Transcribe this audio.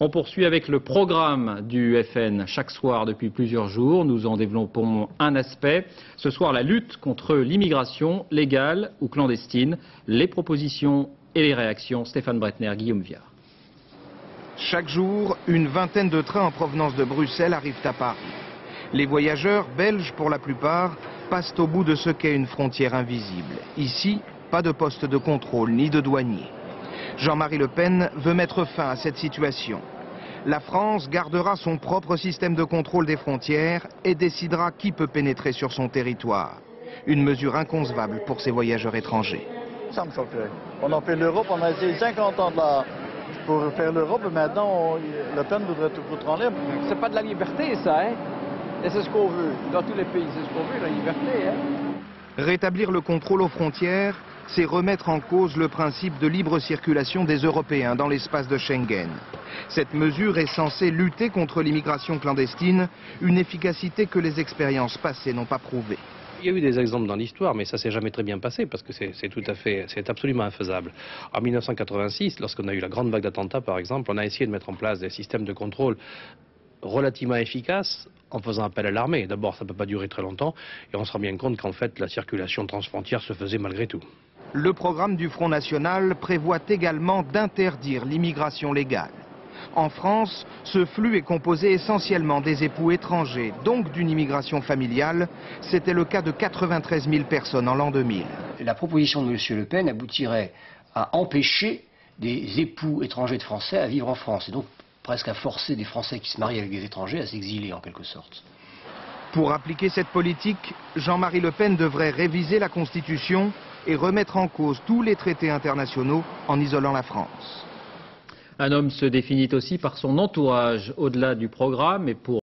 On poursuit avec le programme du FN chaque soir depuis plusieurs jours. Nous en développons un aspect. Ce soir, la lutte contre l'immigration légale ou clandestine. Les propositions et les réactions. Stéphane Bretner, Guillaume Viard. Chaque jour, une vingtaine de trains en provenance de Bruxelles arrivent à Paris. Les voyageurs, belges pour la plupart, passent au bout de ce qu'est une frontière invisible. Ici, pas de poste de contrôle ni de douanier. Jean-Marie Le Pen veut mettre fin à cette situation. La France gardera son propre système de contrôle des frontières et décidera qui peut pénétrer sur son territoire. Une mesure inconcevable pour ces voyageurs étrangers. Ça me choquerait. On a fait l'Europe, on a essayé 50 ans pour faire l'Europe, et maintenant Le Pen voudrait tout foutre en l'air. C'est pas de la liberté ça, hein? Et c'est ce qu'on veut. Dans tous les pays, c'est ce qu'on veut, la liberté, hein? Rétablir le contrôle aux frontières, c'est remettre en cause le principe de libre circulation des Européens dans l'espace de Schengen. Cette mesure est censée lutter contre l'immigration clandestine, une efficacité que les expériences passées n'ont pas prouvée. Il y a eu des exemples dans l'histoire, mais ça s'est jamais très bien passé parce que c'est absolument infaisable. En 1986, lorsqu'on a eu la grande vague d'attentats, par exemple, on a essayé de mettre en place des systèmes de contrôle relativement efficaces en faisant appel à l'armée. D'abord, ça ne peut pas durer très longtemps et on se rend bien compte qu'en fait, la circulation transfrontière se faisait malgré tout. Le programme du Front National prévoit également d'interdire l'immigration légale. En France, ce flux est composé essentiellement des époux étrangers, donc d'une immigration familiale. C'était le cas de 93 000 personnes en l'an 2000. La proposition de M. Le Pen aboutirait à empêcher des époux étrangers de Français à vivre en France, et donc presque à forcer des Français qui se marient avec des étrangers à s'exiler en quelque sorte. Pour appliquer cette politique, Jean-Marie Le Pen devrait réviser la Constitution et remettre en cause tous les traités internationaux en isolant la France. Un homme se définit aussi par son entourage, au-delà du programme et pour